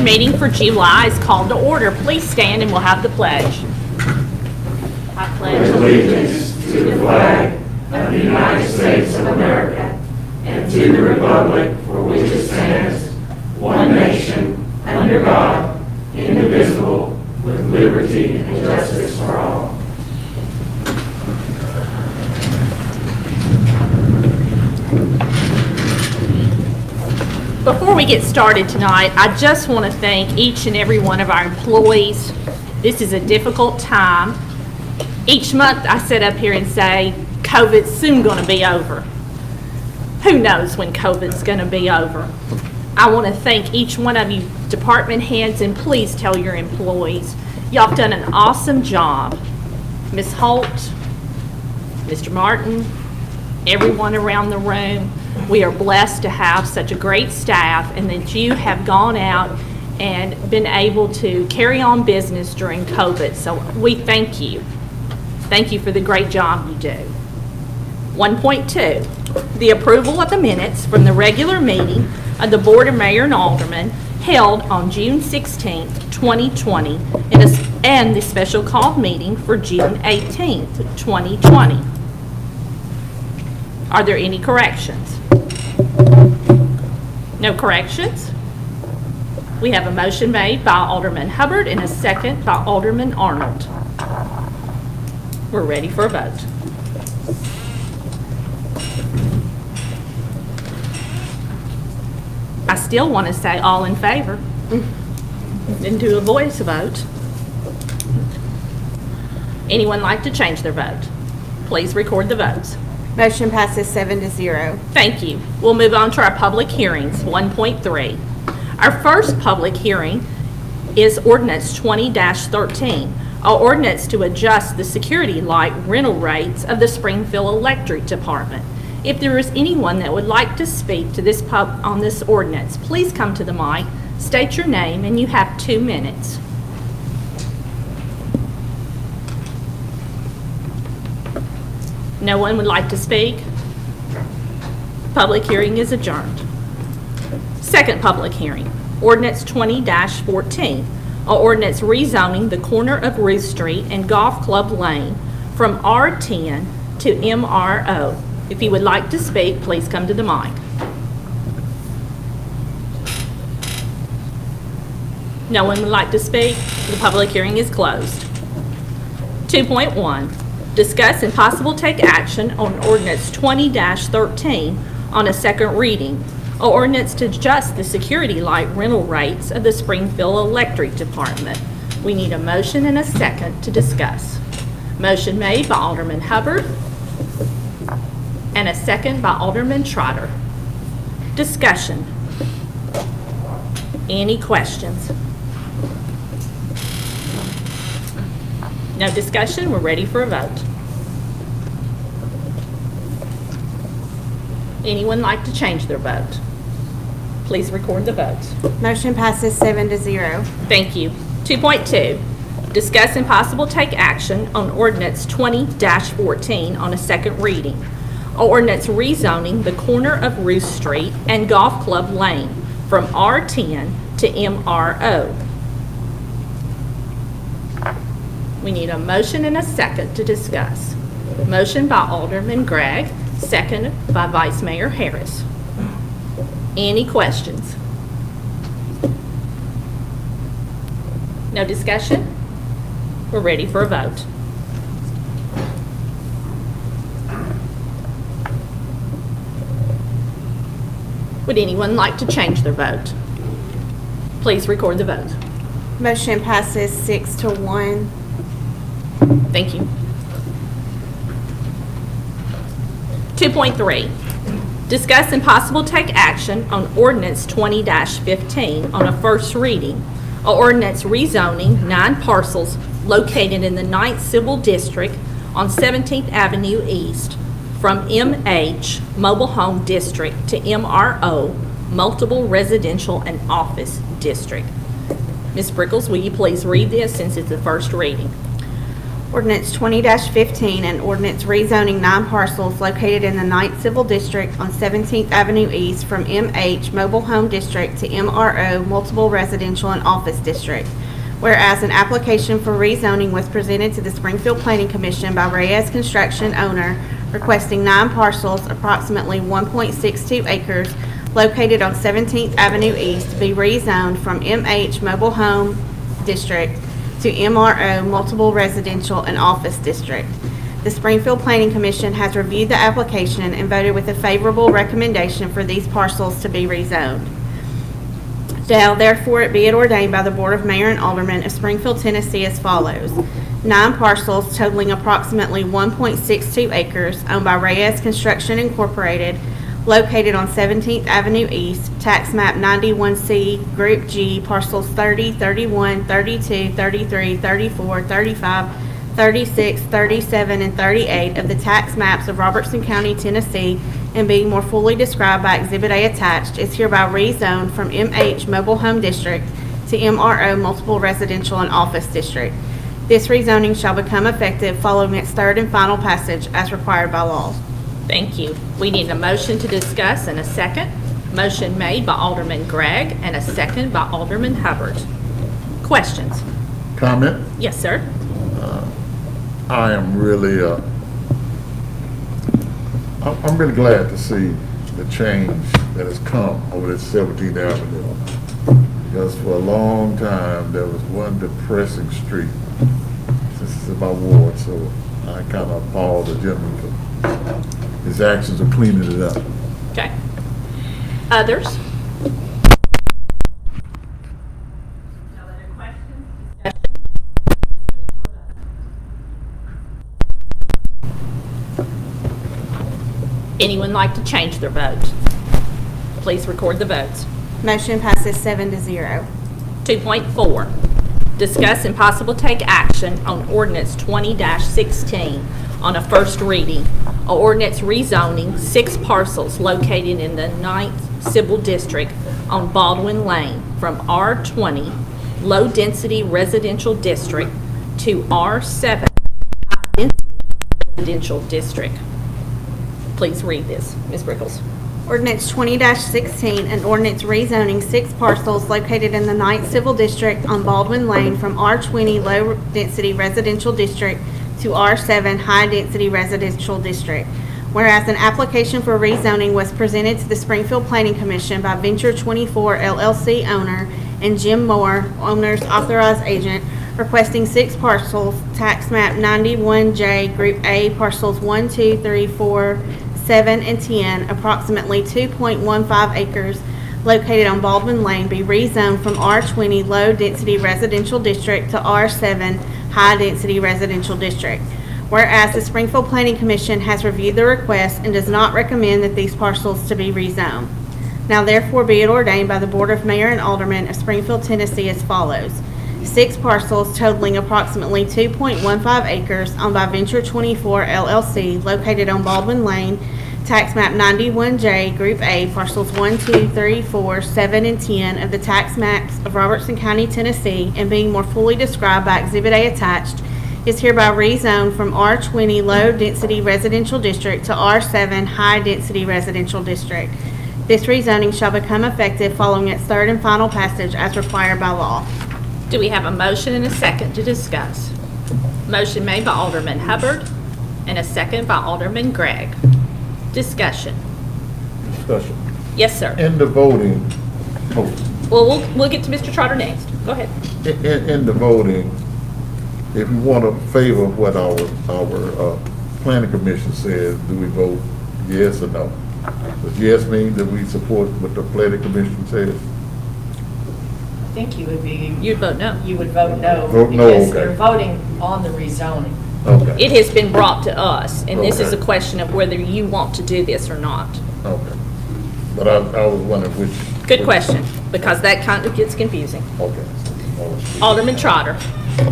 meeting for July is called to order. Please stand and we'll have the pledge. I pledge allegiance to the flag of the United States of America and to the republic for which it stands, one nation, under God, indivisible, with liberty and justice for all. Before we get started tonight, I just want to thank each and every one of our employees. This is a difficult time. Each month I sit up here and say, COVID's soon going to be over. Who knows when COVID's going to be over? I want to thank each one of you department heads, and please tell your employees, y'all have done an awesome job. Ms. Holt, Mr. Martin, everyone around the room. We are blessed to have such a great staff and that you have gone out and been able to carry on business during COVID. So we thank you. Thank you for the great job you do. 1.2, the approval of the minutes from the regular meeting of the Board of Mayor and Aldermen held on June 16th, 2020, and the special called meeting for June 18th, 2020. Are there any corrections? No corrections? We have a motion made by Alderman Hubbard and a second by Alderman Arnold. We're ready for a vote. I still want to say all in favor. Then do a voice vote. Anyone like to change their vote? Please record the votes. Motion passes 7-0. Thank you. We'll move on to our public hearings, 1.3. Our first public hearing is Ordinance 20-13, an ordinance to adjust the security light rental rates of the Springfield Electric Department. If there is anyone that would like to speak to this on this ordinance, please come to the mic, state your name, and you have 2 minutes. No one would like to speak? Public hearing is adjourned. Second public hearing, Ordinance 20-14, an ordinance rezoning the corner of Roost Street and Golf Club Lane from R10 to MRO. If you would like to speak, please come to the mic. No one would like to speak? The public hearing is closed. 2.1. Discuss and possible take action on Ordinance 20-13 on a second reading, an ordinance to adjust the security light rental rates of the Springfield Electric Department. We need a motion and a second to discuss. Motion made by Alderman Hubbard and a second by Alderman Trotter. Discussion. Any questions? No discussion, we're ready for a vote. Anyone like to change their vote? Please record the votes. Motion passes 7-0. Thank you. 2.2, discuss and possible take action on Ordinance 20-14 on a second reading. An ordinance rezoning the corner of Roost Street and Golf Club Lane from R10 to MRO. We need a motion and a second to discuss. Motion by Alderman Gregg, second by Vice Mayor Harris. Any questions? No discussion? We're ready for a vote. Would anyone like to change their vote? Please record the vote. Motion passes 6-1. Thank you. 2.3, discuss and possible take action on Ordinance 20-15 on a first reading, an ordinance rezoning 9 parcels located in the 9th Civil District on 17th Avenue East from MH Mobile Home District to MRO Multiple Residential and Office District. Ms. Brickles, will you please read this since it's the first reading? Ordinance 20-15, an ordinance rezoning 9 parcels located in the 9th Civil District on 17th Avenue East from MH Mobile Home District to MRO Multiple Residential and Office District. Whereas an application for rezoning was presented to the Springfield Planning Commission by Reyes Construction owner requesting 9 parcels, approximately 1.62 acres, located on 17th Avenue East to be rezoned from MH Mobile Home District to MRO Multiple Residential and Office District. The Springfield Planning Commission has reviewed the application and voted with a favorable recommendation for these parcels to be rezoned. Now, therefore, it be it ordained by the Board of Mayor and Aldermen of Springfield, Tennessee as follows. 9 parcels totaling approximately 1.62 acres owned by Reyes Construction Incorporated, located on 17th Avenue East, tax map 91C, Group G, parcels 30, 31, 32, 33, 34, 35, 36, 37, and 38 of the tax maps of Robertson County, Tennessee, and being more fully described by Exhibit A attached, is hereby rezoned from MH Mobile Home District to MRO Multiple Residential and Office District. This rezoning shall become effective following its third and final passage as required by law. Thank you. We need a motion to discuss and a second. Motion made by Alderman Gregg and a second by Alderman Hubbard. Questions? Comment? Yes, sir. I am really, I'm really glad to see the change that has come over this 17th Avenue. Because for a long time, there was one depressing street. This is in my ward, so I kind of applaud the gentleman for his actions of cleaning it up. Okay. Others? No other questions? Anyone like to change their vote? Please record the votes. Motion passes 7-0. 2.4, discuss and possible take action on ordinance 20-16 on a first reading. A ordinance rezoning 6 parcels located in the 9th Civil District on Baldwin Lane from R20 Low Density Residential District to R7 High Density Residential District. Please read this, Ms. Brickles. Ordinance 20-16, an ordinance rezoning 6 parcels located in the 9th Civil District on Baldwin Lane from R20 Low Density Residential District to R7 High Density Residential District. Whereas an application for rezoning was presented to the Springfield Planning Commission by Venture 24 LLC owner and Jim Moore, owner's authorized agent, requesting 6 parcels, tax map 91J, Group A, parcels 1, 2, 3, 4, 7, and 10, approximately 2.15 acres, located on Baldwin Lane, be rezoned from R20 Low Density Residential District to R7 High Density Residential District. Whereas the Springfield Planning Commission has reviewed the request and does not recommend that these parcels to be rezoned. Now therefore be it ordained by the Board of Mayor and Aldermen of Springfield, Tennessee as follows. 6 parcels totaling approximately 2.15 acres owned by Venture 24 LLC, located on Baldwin Lane, tax map 91J, Group A, parcels 1, 2, 3, 4, 7, and 10 of the tax maps of Robertson County, Tennessee, and being more fully described by Exhibit A attached, is hereby rezoned from R20 Low Density Residential District to R7 High Density Residential District. This rezoning shall become effective following its third and final passage as required by law. Do we have a motion and a second to discuss? Motion made by Alderman Hubbard and a second by Alderman Gregg. Discussion. Discussion. Yes, sir. In the voting, Well, we'll get to Mr. Trotter next. Go ahead. in the voting, if we want to favor what our planning commission says, do we vote yes or no? Does yes mean that we support what the planning commission says? I think you would be. You'd vote no. You would vote no. Vote no, Because okay. you're voting on the rezoning. Okay. It has been brought to us, and this is a Okay. question of whether you want to do this or not. Okay. But I was wondering which. Good question, because that kind of gets confusing. Okay. Alderman Trotter.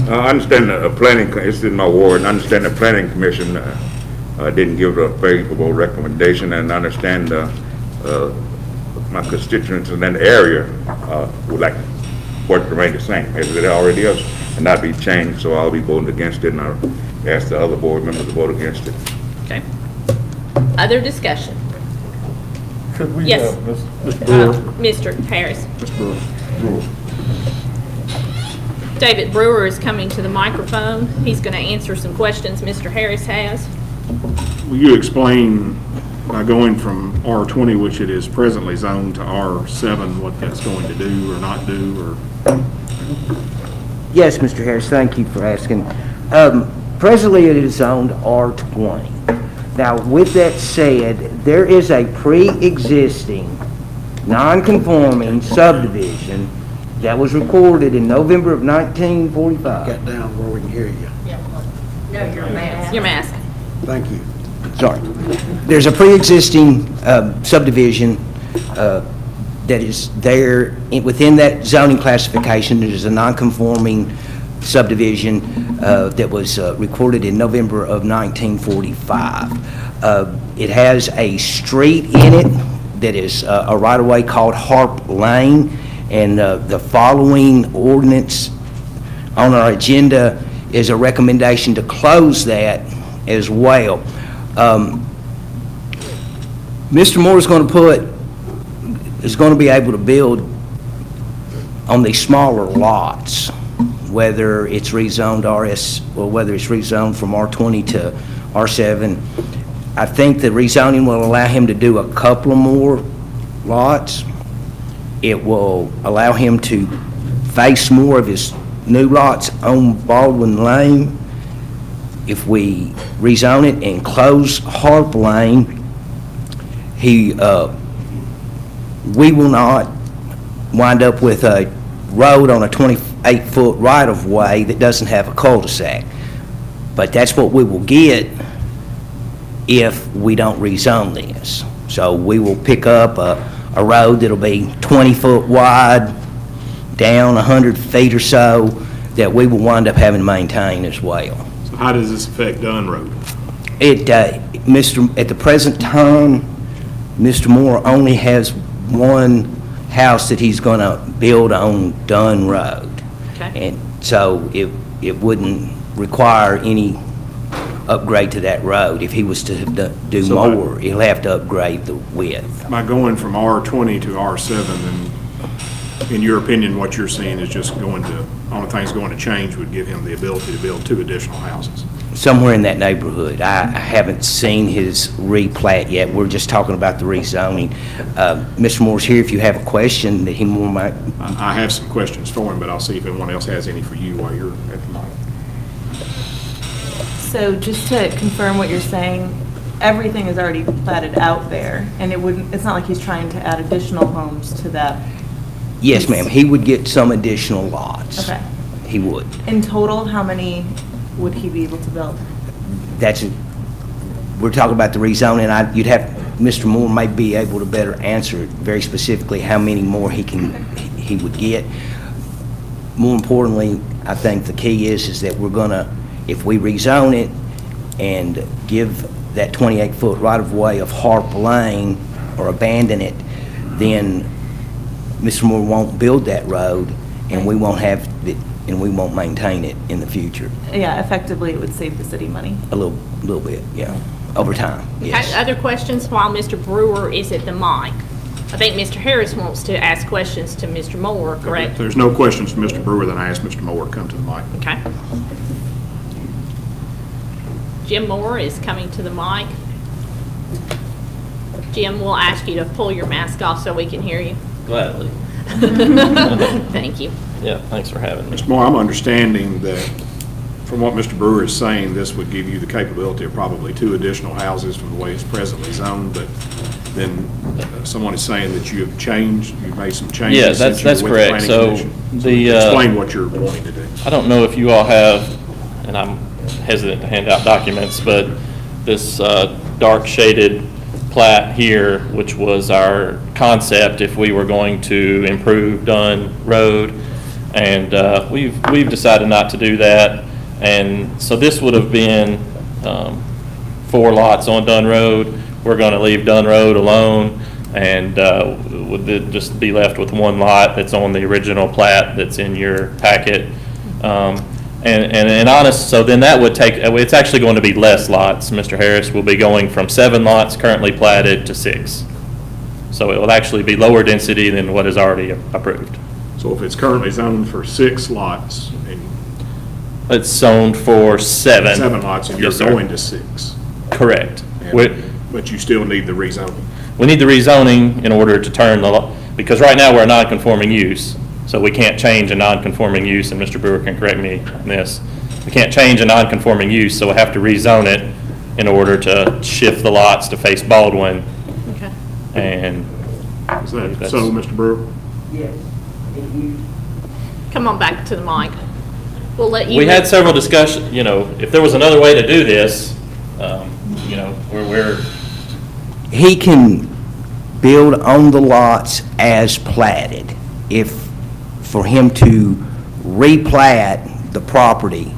I understand the planning, it's in my ward, and I understand the planning commission didn't give a favorable recommendation, and I understand my constituents in that area would like for it to remain the same as it already is and not be changed, so I'll be voting against it, and I ask the other board members to vote against it. Okay. Other discussion? Could we Yes. have Mr. Brewer? Mr. Harris. Mr. Brewer. David Brewer is coming to the microphone. He's going to answer some questions Mr. Harris has. Will you explain, by going from R20, which it is presently zoned, to R7, what that's going to do or not do, or? Yes, Mr. Harris, thank you for asking. Presently, it is zoned R20. Now, with that said, there is a pre-existing, non-conforming subdivision that was recorded in November of 1945. Get down where we can hear you. No, your mask. Your mask. Thank you. Sorry. There's a pre-existing subdivision that is there within that zoning classification. There's a non-conforming subdivision that was recorded in November of 1945. It has a street in it that is a right-of-way called Harp Lane, and the following ordinance on our agenda is a recommendation to close that as well. Mr. Moore is going to be able to build on these smaller lots, whether it's rezoned RS or whether it's rezoned from R20 to R7. I think the rezoning will allow him to do a couple of more lots. It will allow him to face more of his new lots on Baldwin Lane. If we rezone it and close Harp Lane, we will not wind up with a road on a 28-foot right-of-way that doesn't have a cul-de-sac. But that's what we will get if we don't rezone this. So we will pick up a road that'll be 20 foot wide, down 100 feet or so, that we will wind up having to maintain as well. So how does this affect Dunn Road? At the present time, Mr. Moore only has one house that he's going to build on Dunn Road. Okay. And so it wouldn't require any upgrade to that road. If he was to do So more, he'll have to upgrade the width. By going from R20 to R7, then, in your opinion, what you're seeing is just only thing's going to change would give him the ability to build 2 additional houses. Somewhere in that neighborhood. I haven't seen his replat yet. We're just talking about the rezoning. Mr. Moore's here if you have a question that he might. I have some questions for him, but I'll see if anyone else has any for you while you're at the mic. So just to confirm what you're saying, everything is already platted out there, and it's not like he's trying to add additional homes to that. Yes, ma'am. He would get some additional lots. Okay. He would. In total, how many would he be able to build? We're talking about the rezoning. Mr. Moore may be able to better answer very specifically how many more he would get. More importantly, I think the key is that we're gonna, if we rezone it and give that 28-foot right-of-way of Harp Lane or abandon it, then Mr. Moore won't build that road, and we won't have it, and we won't maintain it in the future. Yeah, effectively, it would save the city money. A little bit, yeah, over time, yes. Okay, other questions while Mr. Brewer is at the mic? I think Mr. Harris wants to ask questions to Mr. Moore, If correct? there's no questions from Mr. Brewer, then I ask Mr. Moore to come to the mic. Okay. Jim Moore is coming to the mic. Jim, we'll ask you to pull your mask off so we can hear you. Gladly. Thank you. Yeah, thanks for having me. Mr. Moore, I'm understanding that from what Mr. Brewer is saying, this would give you the capability of probably 2 additional houses from the way it's presently zoned, but then someone is saying that you have changed, you've made some changes. Yeah, since you were that's with the correct. planning So commission. Explain what you're wanting to do. I don't know if you all have, and I'm hesitant to hand out documents, but this dark shaded plat here, which was our concept if we were going to improve Dunn Road, and we've decided not to do that. And so this would have been 4 lots on Dunn Road. We're going to leave Dunn Road alone, and would just be left with 1 lot that's on the original plat that's in your packet. And honest, so then that would take, it's actually going to be less lots. Mr. Harris will be going from 7 lots currently platted to 6. So it will actually be lower density than what is already approved. So if it's currently zoned for 6 lots and It's zoned for 7. 7 lots and you're Yes, sir. going to 6, Correct. but you still need the rezoning. We need the rezoning in order to turn the, because right now we're a non-conforming use, so we can't change a non-conforming use, and Mr. Brewer can correct me on this. We can't change a non-conforming use, so we have to rezone it in order to shift the lots to face Baldwin, Okay. and Is that so, Mr. Brewer? Come on back to the mic. We'll let you. we had several discussions, if there was another way to do this, we're He can build on the lots as platted. If, for him to replat the property,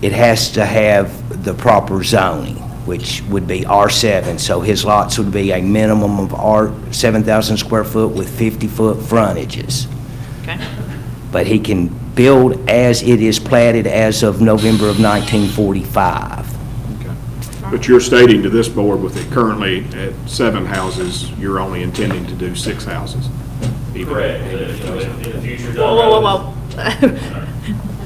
it has to have the proper zoning, which would be R7. So his lots would be a minimum of 7,000 square foot with 50-foot frontages. Okay. But he can build as it is platted as of November of 1945. But you're stating to this board with it currently at 7 houses, you're only intending to do 6 houses. in the future. Whoa, whoa, whoa.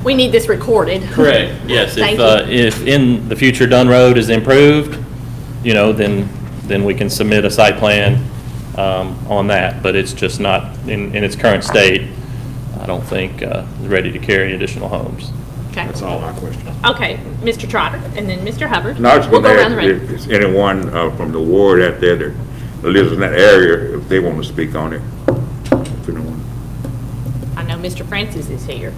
We need this recorded. Correct, yes. Thank If in the future Dunn Road is improved, then we can submit a site plan on that, but it's just not, in its current state, I don't think ready to carry additional homes. Okay. That's all my question. Okay, Mr. Trotter, and then Mr. Hubbard. Now, I was We'll going go to around the ask room. if there's anyone from the ward out there that lives in that area, if they want to speak on it. If anyone. I know Mr. Francis is here.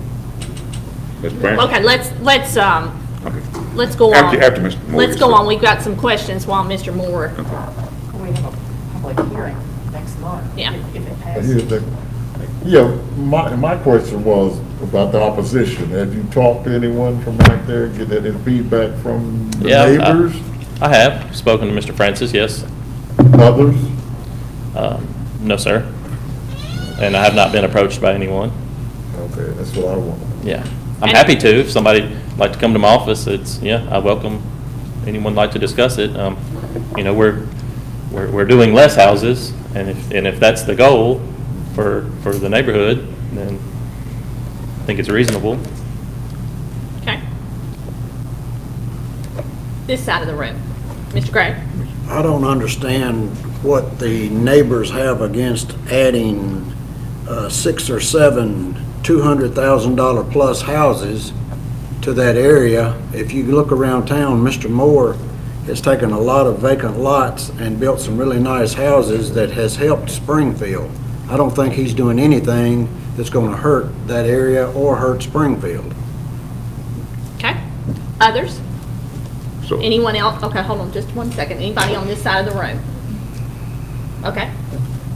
Ms. Branch? Okay, let's Okay. go on. After Mr. Moore Let's is go through. on. We've got some questions while Mr. Moore, We have a public hearing next month. Yeah. If it Here's passes. my question was about the opposition. Have you talked to anyone from out there, get any feedback from the Yeah, neighbors, I have spoken to Mr. Francis, yes. others? No, sir. And I have not been approached by anyone. Okay, that's what I want. Yeah. I'm And- happy to. If somebody would like to come to my office, I welcome anyone like to discuss it. We're doing less houses, and if that's the goal for the neighborhood, then I think it's reasonable. okay? This side of the room. Mr. Gray? I don't understand what the neighbors have against adding 6 or 7 $200,000 plus houses to that area. If you look around town, Mr. Moore has taken a lot of vacant lots and built some really nice houses that has helped Springfield. I don't think he's doing anything that's going to hurt that area or hurt Springfield. Okay. Others? So, Anyone else? Okay, hold on just 1 second. Anybody on this side of the room? Okay.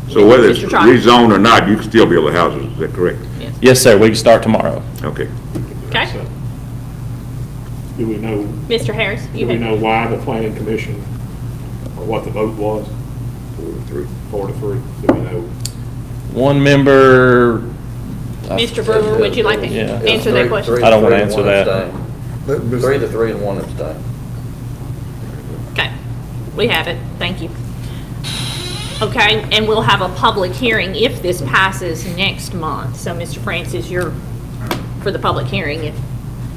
so whether it's Mr. Trotter? rezoned or not, you can still build the houses, is that correct? Yes, sir. We can start tomorrow. Okay. Okay. So, do we know, Mr. Harris? do You we had, know why the planning commission, or what the vote was? 4-3. 4-3, do we know? One member, Mr. Brewer, would you like to Yeah. answer that question? I don't want to answer that. Let Ms. 3-3 and 1 abstain. Okay, we have it, thank you. Okay, and we'll have a public hearing if this passes next month. So, Mr. Francis, you're for the public hearing.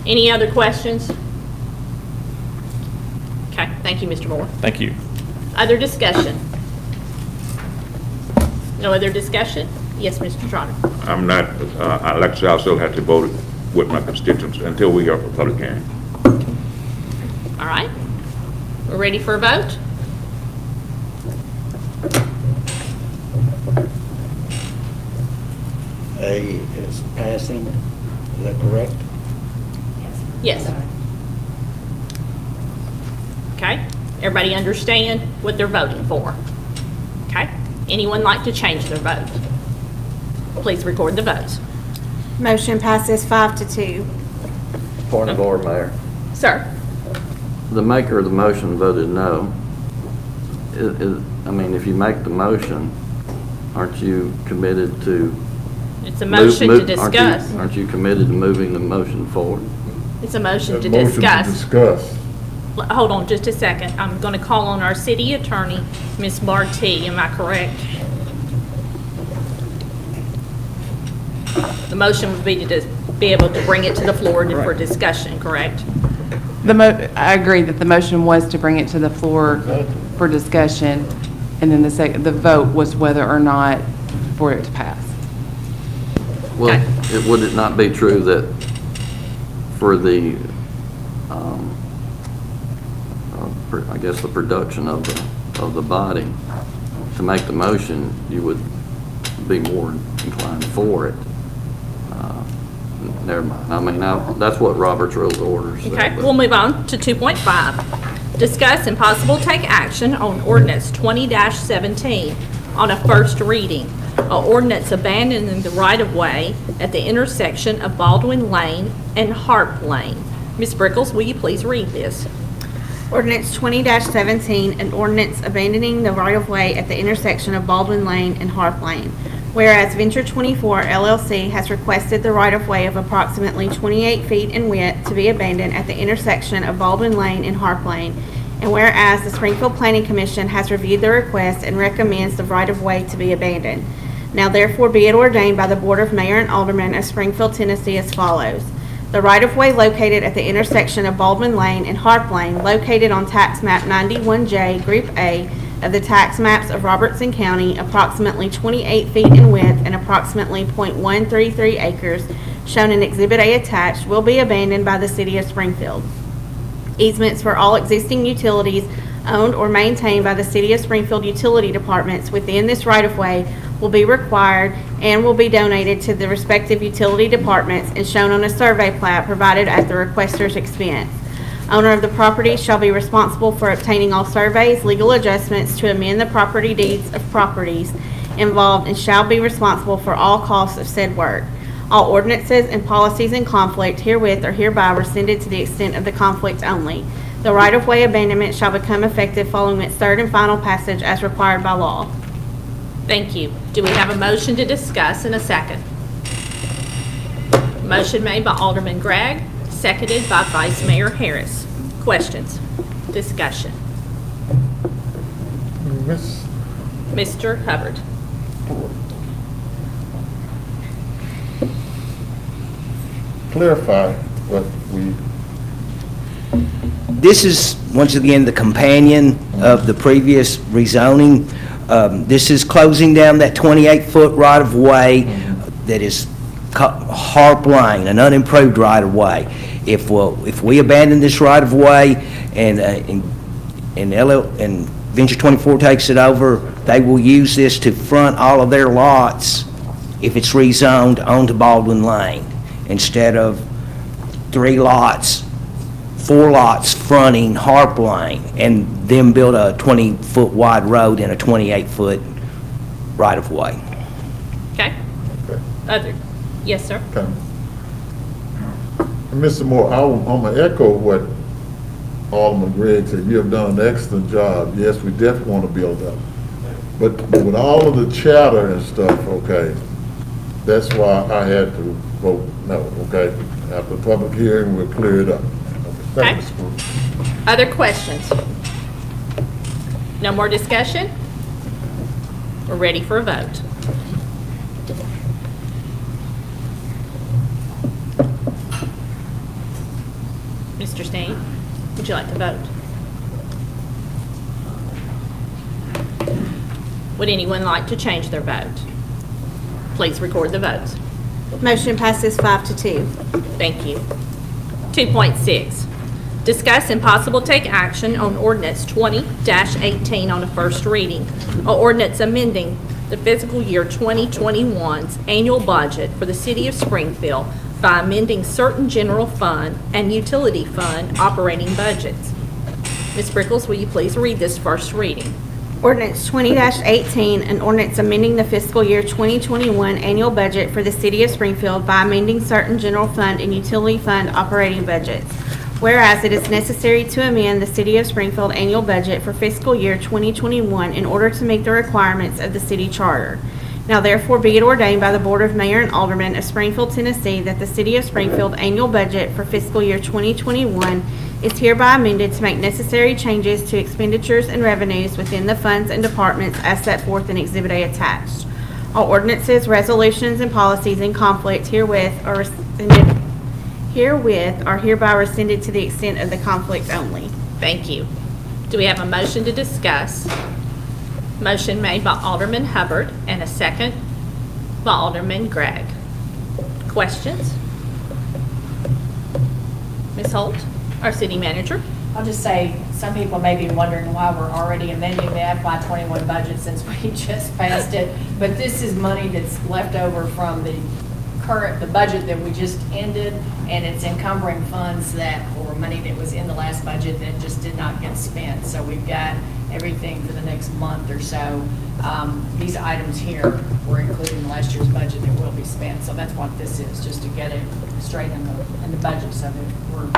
Any other questions? Okay, thank you, Mr. Moore. thank you. Other discussion? No other discussion? Yes, Mr. Trotter. I'm not, like I said, I still have to vote with my constituents until we are for public hearing. All right, we're ready for a vote? A is passing, is that correct? Yes. Okay, everybody understand what they're voting for? Okay, anyone like to change their vote? Please record the votes. Motion passes 5-2. Point of order, Mayor. Sir? The maker of the motion voted no. If you make the motion, aren't you committed to? It's a motion to discuss. Aren't you committed to moving the motion forward? It's a motion to Motion discuss. discuss. Hold on just a second. I'm going to call on our city attorney, Ms. Barty. Am I correct? The motion would be to just be able to bring it to the floor for discussion, correct? I agree that the motion was to bring it to the floor for discussion, and then the vote was whether or not for it to pass. Well, Okay. would it not be true that for the, I guess, the production of the body, to make the motion, you would be more inclined for it? Never mind. I mean, that's what Robert's Rules of Order said. Okay, but- we'll move on to 2.5. Discuss and possible take action on ordinance 20-17 on a first reading. An ordinance abandoning the right-of-way at the intersection of Baldwin Lane and Harp Lane. Ms. Brickles, will you please read this? Ordinance 20-17, an ordinance abandoning the right-of-way at the intersection of Baldwin Lane and Harp Lane. Whereas Venture 24 LLC has requested the right-of-way of approximately 28 feet in width to be abandoned at the intersection of Baldwin Lane and Harp Lane, and whereas the Springfield Planning Commission has reviewed the request and recommends the right-of-way to be abandoned. Now therefore be it ordained by the Board of Mayor and Aldermen of Springfield, Tennessee as follows. The right-of-way located at the intersection of Baldwin Lane and Harp Lane, located on tax map 91J, Group A, of the tax maps of Robertson County, approximately 28 feet in width and approximately .133 acres, shown in Exhibit A attached, will be abandoned by the City of Springfield. Easements for all existing utilities owned or maintained by the City of Springfield utility departments within this right-of-way will be required and will be donated to the respective utility departments and shown on a survey plat provided at the requester's expense. Owner of the property shall be responsible for obtaining all surveys, legal adjustments to amend the property deeds of properties involved, and shall be responsible for all costs of said work. All ordinances and policies in conflict herewith are hereby rescinded to the extent of the conflict only. The right-of-way abandonment shall become effective following its third and final passage as required by law. Thank you. Do we have a motion to discuss in a second? Motion made by Alderman Gregg, seconded by Vice Mayor Harris. Questions? Discussion? Miss Mr. Hubbard? clarify what we, This is, once again, the companion of the previous rezoning. This is closing down that 28-foot right-of-way that is Harp Lane, an unimproved right-of-way. If we abandon this right-of-way and Venture 24 takes it over, they will use this to front all of their lots if it's rezoned onto Baldwin Lane, instead of 4 lots fronting Harp Lane, and then build a 20-foot wide road and a 28-foot right-of-way. Okay. Other? Yes, sir. okay. Mr. Moore, I'm going to echo what Alderman Gregg said. You have done an excellent job. Yes, we definitely want to build up. But with all of the chatter and stuff, okay, that's why I had to vote no, okay? After the public hearing, we'll clear it up. Thank you, Mr. Moore. Other questions? No more discussion? We're ready for a vote. Mr. Stain, would you like to vote? Would anyone like to change their vote? Please record the votes. Motion passes 5-2. Thank you. 2.6, discuss and possible take action on ordinance 20-18 on a first reading. An ordinance amending the fiscal year 2021's annual budget for the city of Springfield by amending certain general fund and utility fund operating budgets. Ms. Brickles, will you please read this first reading? Ordinance 20-18, an ordinance amending the fiscal year 2021 annual budget for the city of Springfield by amending certain general fund and utility fund operating budgets. Whereas it is necessary to amend the city of Springfield annual budget for fiscal year 2021 in order to meet the requirements of the city charter. Now therefore be it ordained by the Board of Mayor and Aldermen of Springfield, Tennessee, that the City of Springfield annual budget for fiscal year 2021 is hereby amended to make necessary changes to expenditures and revenues within the funds and departments as set forth in Exhibit A attached. All ordinances, resolutions, and policies in conflict herewith are hereby rescinded to the extent of the conflict only. Thank you. Do we have a motion to discuss? Motion made by Alderman Hubbard and a second by Alderman Gregg. Questions? Ms. Holt, our city manager. I'll just say, some people may be wondering why we're already amending the FY21 budget since we just passed it. But this is money that's left over from the budget that we just ended, and it's encumbering funds or money that was in the last budget that just did not get spent. So we've got everything for the next month or so. These items here were included in last year's budget that will be spent. So that's what this is, just to get it straight in the budget so that we're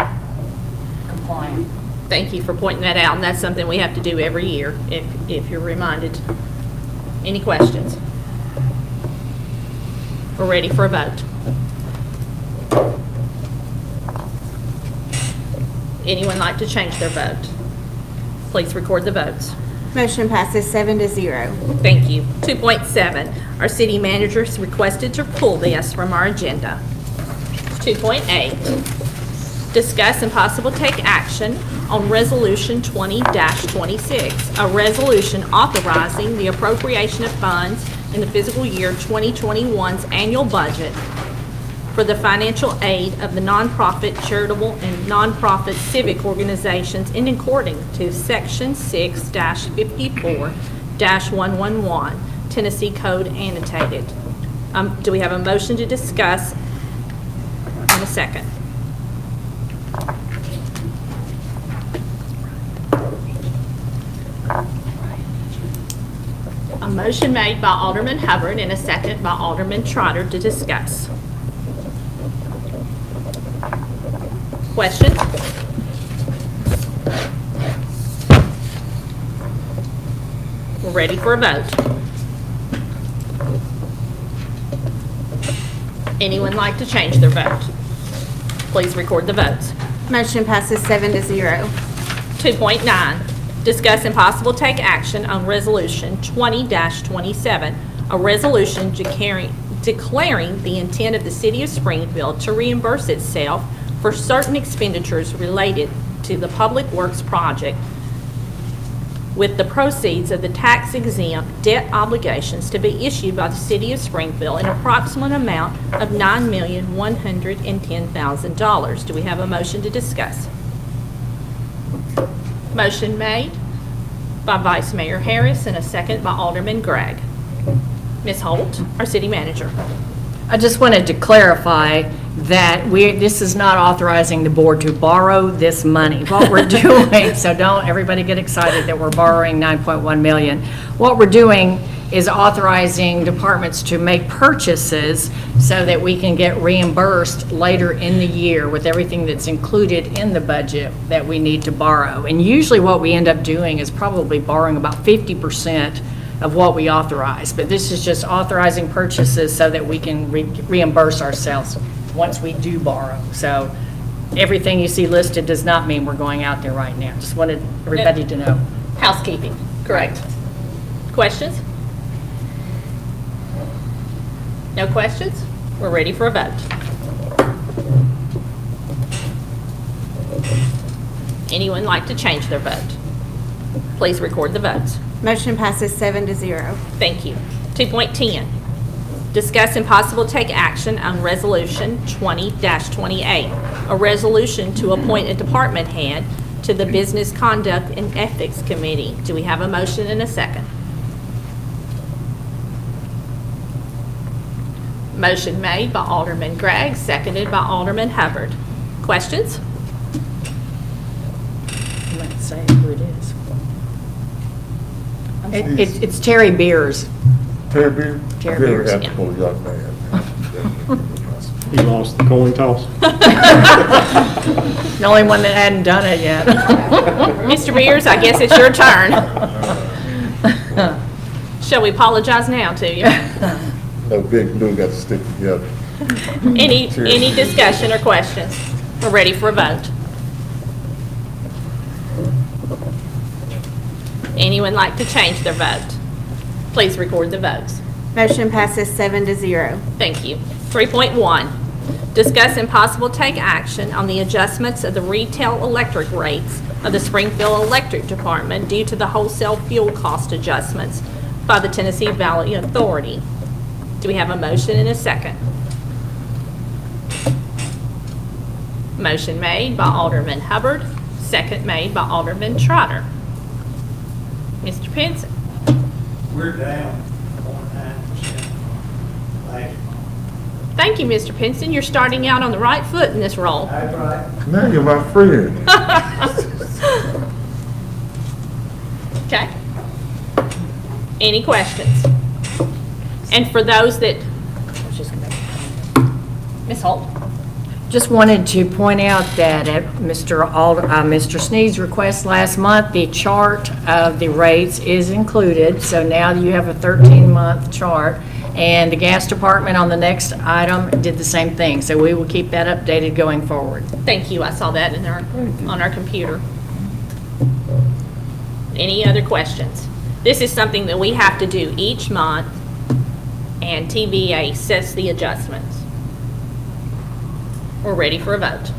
compliant. Thank you for pointing that out, and that's something we have to do every year, if you're reminded. Any questions? We're ready for a vote. Anyone like to change their vote? Please record the votes. Motion passes 7-0. Thank you. 2.7, our city manager is requested to pull this from our agenda. 2.8, discuss and possible take action on Resolution 20-26, a resolution authorizing the appropriation of funds in the fiscal year 2021's annual budget for the financial aid of the nonprofit, charitable, and nonprofit civic organizations in according to Section 6-54-111, Tennessee Code Annotated. Do we have a motion to discuss in a second? A motion made by Alderman Hubbard and a second by Alderman Trotter to discuss. Questions? We're ready for a vote. Anyone like to change their vote? Please record the votes. Motion passes 7-0. 2.9, discuss and possible take action on Resolution 20-27, a resolution declaring the intent of the City of Springfield to reimburse itself for certain expenditures related to the Public Works project with the proceeds of the tax-exempt debt obligations to be issued by the City of Springfield an approximate amount of $9,110,000. Do we have a motion to discuss? Motion made by Vice Mayor Harris and a second by Alderman Gregg. Ms. Holt, our city manager. I just wanted to clarify that this is not authorizing the board to borrow this money. What we're doing, so don't everybody get excited that we're borrowing $9.1 million. What we're doing is authorizing departments to make purchases so that we can get reimbursed later in the year with everything that's included in the budget that we need to borrow. And usually what we end up doing is probably borrowing about 50% of what we authorize. But this is just authorizing purchases so that we can reimburse ourselves once we do borrow. So everything you see listed does not mean we're going out there right now. Just wanted everybody to know. Housekeeping, correct. Questions? No questions? We're ready for a vote. Anyone like to change their vote? Please record the votes. Motion passes 7-0. Thank you. 2.10, discuss and possible take action on Resolution 20-28, a resolution to appoint a department head to the Business Conduct and Ethics Committee. Do we have a motion and a second? Motion made by Alderman Gregg, seconded by Alderman Hubbard. Questions? You might say who it is. It's Terry Beers. Terry Beer? Terry Very Beers, ethical young man. He lost the coin toss. The only one that hadn't done it yet. Mr. Beers, I guess it's your turn. Shall we apologize now to you? No, Big Blue got to stick together. Any Cheers. discussion or questions? We're ready for a vote. Anyone like to change their vote? Please record the votes. Motion passes 7-0. Thank you. 3.1, discuss and possible take action on the adjustments of the retail electric rates of the Springfield Electric Department due to the wholesale fuel cost adjustments by the Tennessee Valley Authority. Do we have a motion and a second? Motion made by Alderman Hubbard, second made by Alderman Trotter. Mr. Pinson? We're down 0.9% last month. Thank you, Mr. Pinson. You're starting out on the right foot in this role. That's right. Now you're my friend. Okay. Any questions? And for those that, Ms. Holt? Just wanted to point out that at Mr. Sneed's request last month, the chart of the rates is included. So now you have a 13-month chart. And the gas department on the next item did the same thing. So we will keep that updated going forward. Thank you. I saw that on our computer. Any other questions? This is something that we have to do each month, and TVA sets the adjustments. We're ready for a vote.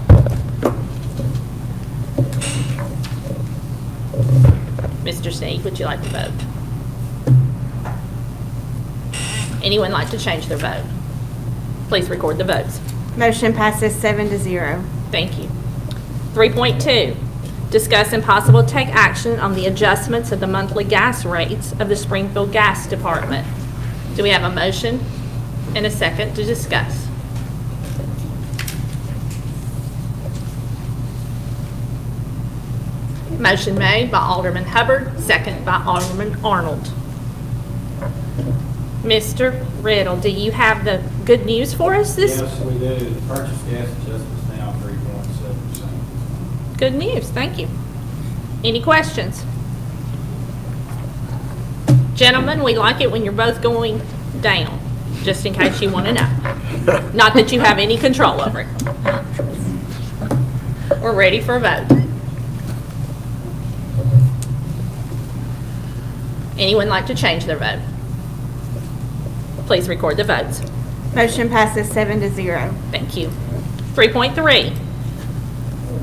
Mr. Sneed, would you like to vote? Anyone like to change their vote? Please record the votes. Motion passes 7-0. Thank you. 3.2, discuss and possible take action on the adjustments of the monthly gas rates of the Springfield Gas Department. Do we have a motion and a second to discuss? Motion made by Alderman Hubbard, second by Alderman Arnold. Mr. Riddle, do you have the good news for us this? Yes, we do. The purchase gas adjustment's now 3.7%. Good news, thank you. Any questions? Gentlemen, we like it when you're both going down, just in case you want to know. Not that you have any control over it. We're ready for a vote. Anyone like to change their vote? Please record the votes. Motion passes 7-0. Thank you. 3.3,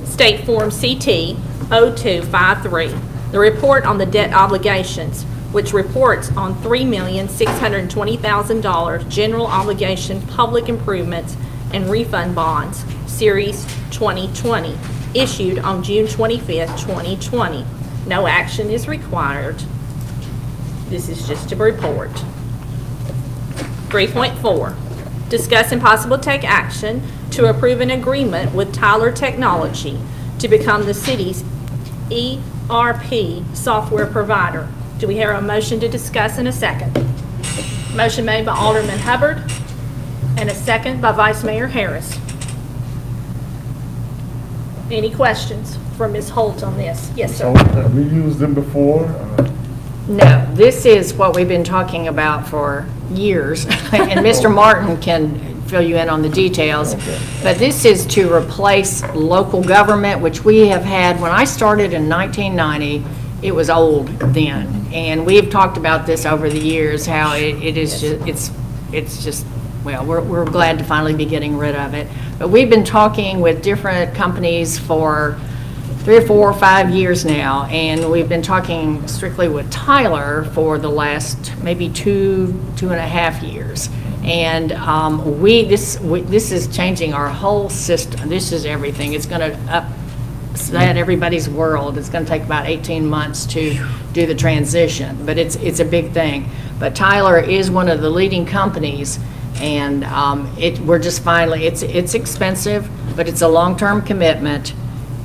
State Form CT 0253, the report on the debt obligations, which reports on $3,620,000 general obligation public improvements and refund bonds, Series 2020, issued on June 25th, 2020. No action is required. This is just a report. 3.4, discuss and possible take action to approve an agreement with Tyler Technology to become the city's ERP software provider. Do we hear a motion to discuss in a second? Motion made by Alderman Hubbard and a second by Vice Mayor Harris. Any questions for Ms. Holt on this? Yes, sir. Have we used them before? No, this is what we've been talking about for years, and Mr. Martin can fill you in on the details. But this is to replace local government, which we have had, when I started in 1990, it was old then. And we've talked about this over the years, how it is just, it's just, well, we're glad to finally be getting rid of it. But we've been talking with different companies for 3 or 4 or 5 years now, and we've been talking strictly with Tyler for the last maybe 2.5 years. And this is changing our whole system. This is everything. It's going to upset everybody's world. It's going to take about 18 months to do the transition, but it's a big thing. But Tyler is one of the leading companies, and we're just finally, it's expensive, but it's a long-term commitment.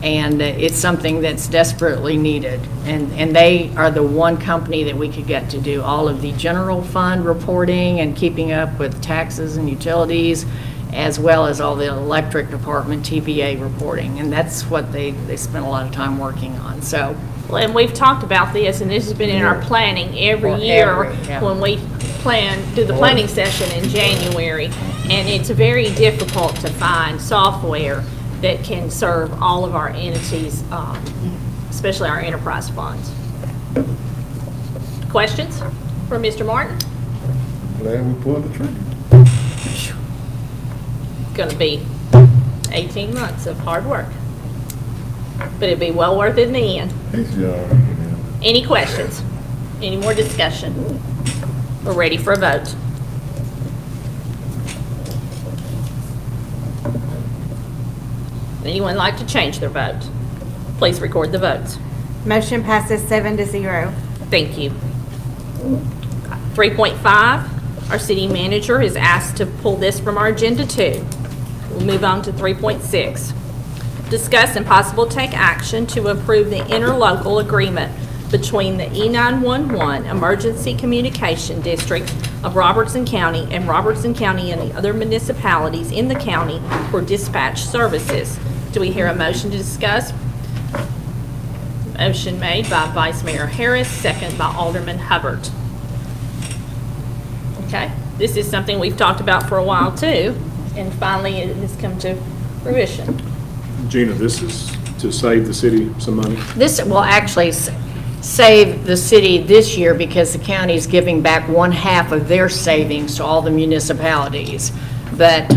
And it's something that's desperately needed. And they are the one company that we could get to do all of the general fund reporting and keeping up with taxes and utilities as well as all the electric department TVA reporting, and that's what they spent a lot of time working on, so. Well, and we've talked about this, and this has been in our planning every year yeah. when we do the planning session in January. And it's very difficult to find software that can serve all of our entities, especially our enterprise funds. Questions for Mr. Martin? Glad we pulled the trigger. Going to be 18 months of hard work, but it'd be well worth it in the end. He's young. Any questions? Any more discussion? We're ready for a vote. Anyone like to change their vote? Please record the votes. Motion passes 7-0. Thank you. 3.5, our city manager is asked to pull this from our agenda too. We'll move on to 3.6. Discuss and possible take action to approve the interlocal agreement between the E911 Emergency Communication District of Robertson County and Robertson County and the other municipalities in the county for dispatch services. Do we hear a motion to discuss? Motion made by Vice Mayor Harris, second by Alderman Hubbard. Okay, this is something we've talked about for a while too, and finally it has come to fruition. Gina, this is to save the city some money? This will actually save the city this year because the county is giving back 1/2 of their savings to all the municipalities. But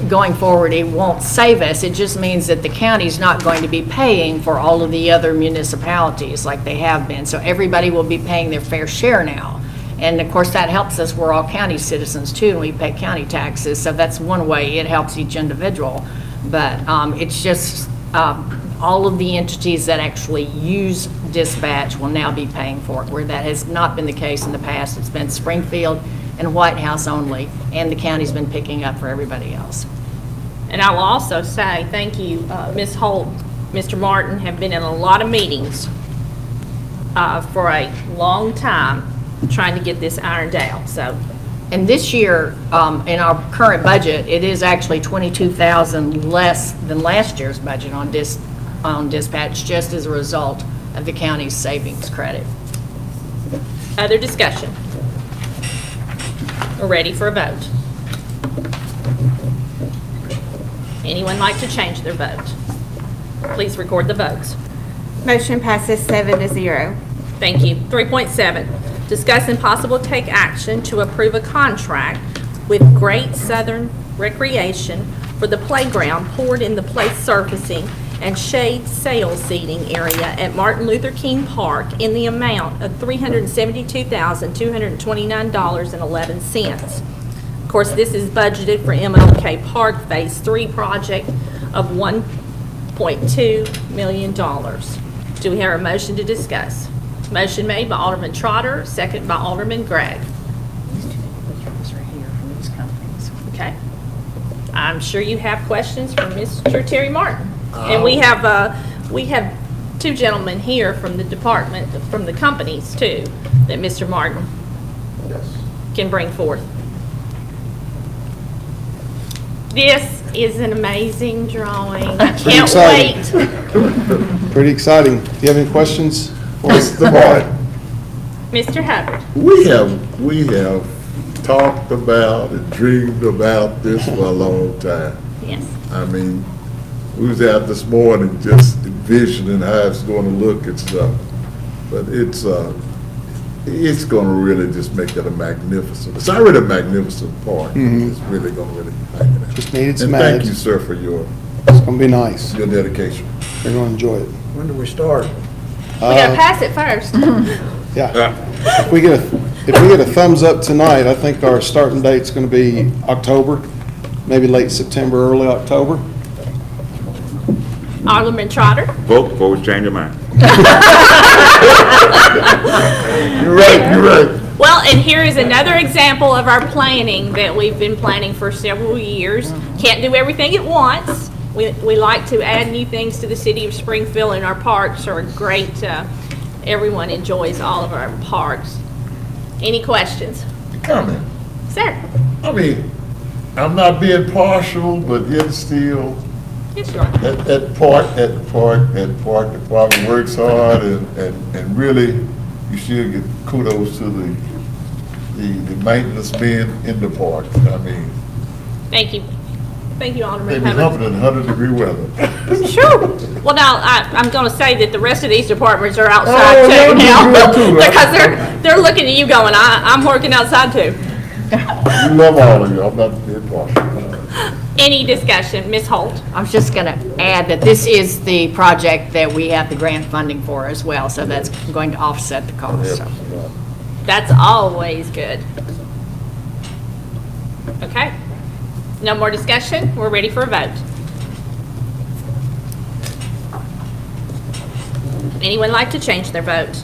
going forward, it won't save us. It just means that the county's not going to be paying for all of the other municipalities like they have been. So everybody will be paying their fair share now. And of course, that helps us. We're all county citizens too, and we pay county taxes. So that's one way it helps each individual. But it's just all of the entities that actually use dispatch will now be paying for it, where that has not been the case in the past. It's been Springfield and White House only, and the county's been picking up for everybody else. And I will also say, thank you, Ms. Holt, Mr. Martin have been in a lot of meetings for a long time trying to get this ironed out, so. And this year, in our current budget, it is actually $22,000 less than last year's budget on dispatch, just as a result of the county's savings credit. Other discussion? We're ready for a vote. Anyone like to change their vote? Please record the votes. Motion passes 7-0. Thank you. 3.7, discuss and possible take action to approve a contract with Great Southern Recreation for the playground poured in the place surfacing and shade sail seating area at Martin Luther King Park in the amount of $372,229.11. Of course, this is budgeted for MLK Park Phase 3 project of $1.2 million. Do we have a motion to discuss? Motion made by Alderman Trotter, second by Alderman Gregg. Okay. I'm sure you have questions for Mr. Terry Martin. And we have two gentlemen here from the department, from the companies too, that Mr. Martin can bring forth. This is an amazing drawing. I can't wait. Pretty exciting. Do you have any questions? Mr. Martin, Mr. Hubbard. we have talked about and dreamed about this for a long time. Yes. I mean, we was out this morning just envisioning how it's going to look and stuff. But it's going to really just make it a magnificent, it's already a magnificent park. It's really going to really hang it out. Just needed some And thank ads. you, sir, for your It's going to be nice. dedication. They're going to enjoy it. When do we start? We gotta pass it first. Yeah. If we get a thumbs up tonight, I think our starting date's going to be October, maybe late September, early October. Alderman Trotter. Vote before we change your mind. You're right. Well, and here is another example of our planning that we've been planning for several years. Can't do everything at once. We like to add new things to the city of Springfield, and our parks are great. Everyone enjoys all of our parks. Any questions? Comment. Sir? I mean, I'm not being partial, but yet still, Yes, you are. that park department works hard and really, you should get kudos to the maintenance men in the park. I mean, Thank you. Thank you, they Alderman be Hubbard. humping in 100-degree weather. Sure. Well, now, I'm going to say that the rest of these departments are Oh, outside they're too doing now. good too, right? Because they're looking at you going, I'm working outside too. We love all of you, I'm not being partial. Any discussion? Ms. Holt? I was just going to add that this is the project that we have the grant funding for as well, so that's going to offset the cost. So. That's always good. Okay. No more discussion? We're ready for a vote. Anyone like to change their vote?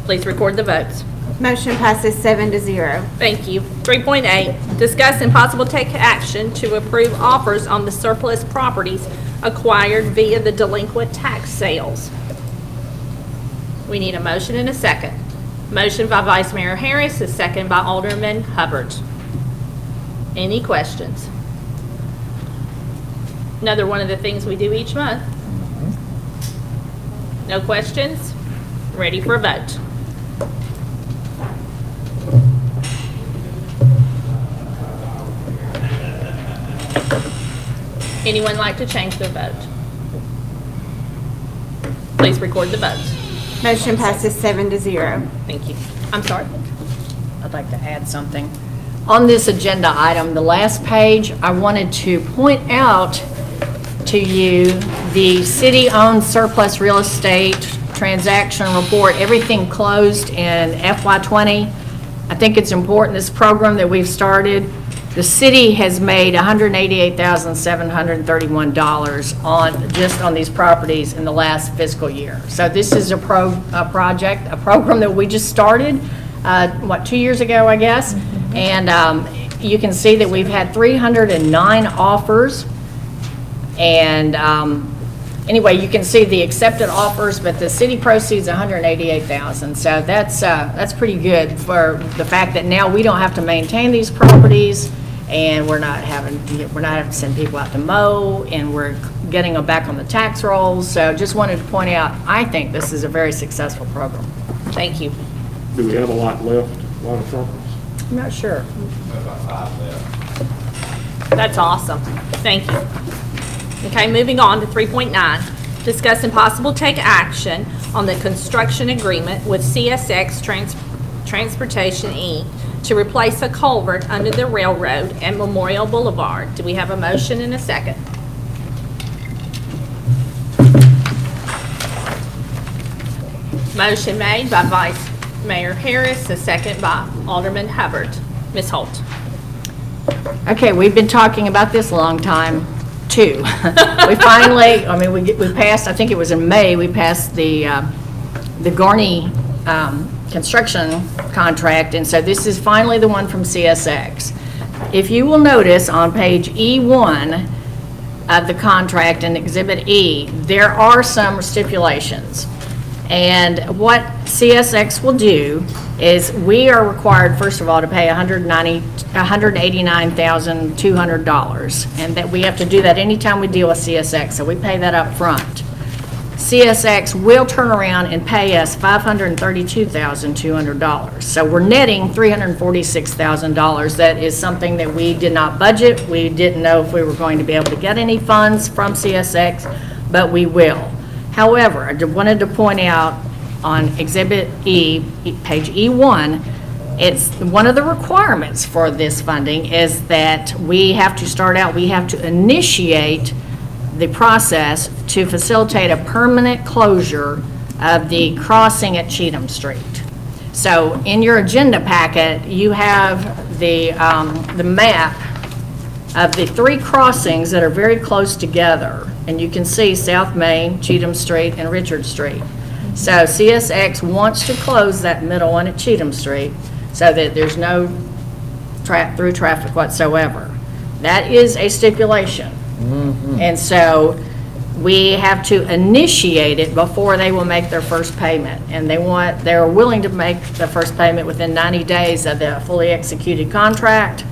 Please record the votes. Motion passes 7-0. Thank you. 3.8, discuss and possible take action to approve offers on the surplus properties acquired via the delinquent tax sales. We need a motion and a second. Motion by Vice Mayor Harris, a second by Alderman Hubbard. Any questions? Another one of the things we do each month. No questions? Ready for a vote. Anyone like to change their vote? Please record the votes. Motion passes 7-0. Thank you. I'm sorry. I'd like to add something. On this agenda item, the last page, I wanted to point out to you the city-owned surplus real estate transaction report, everything closed in FY20. I think it's important, this program that we've started, the city has made $188,731 just on these properties in the last fiscal year. So this is a program that we just started, 2 years ago, I guess? And you can see that we've had 309 offers. And anyway, you can see the accepted offers, but the city proceeds $188,000. So that's pretty good for the fact that now we don't have to maintain these properties, and we're not having to send people out to mow, and we're getting them back on the tax rolls. So just wanted to point out, I think this is a very successful program. Thank you. Do we have a lot left, a lot of properties? I'm not sure. That's awesome. Thank you. Okay, moving on to 3.9. Discuss and possible take action on the construction agreement with CSX Transportation, Inc. to replace a culvert under the railroad and Memorial Boulevard. Do we have a motion and a second? Motion made by Vice Mayor Harris, a second by Alderman Hubbard. Ms. Holt. Okay, we've been talking about this a long time, too. We finally, we passed, I think it was in May, we passed the Garney construction contract, and so this is finally the one from CSX. If you will notice on page E1 of the contract in Exhibit E, there are some stipulations. And what CSX will do is we are required, first of all, to pay $189,200, and that we have to do that anytime we deal with CSX, so we pay that up front. CSX will turn around and pay us $532,200. So we're netting $346,000. That is something that we did not budget. We didn't know if we were going to be able to get any funds from CSX, but we will. However, I wanted to point out on Exhibit E, page E1, it's one of the requirements for this funding is that we have to start out, we have to initiate the process to facilitate a permanent closure of the crossing at Cheatham Street. So in your agenda packet, you have the map of the three crossings that are very close together. And you can see South Main, Cheatham Street, and Richard Street. So CSX wants to close that middle one at Cheatham Street so that there's no through traffic whatsoever. That is a stipulation. And so we have to initiate it before they will make their first payment. And they're willing to make the first payment within 90 days of the fully executed contract.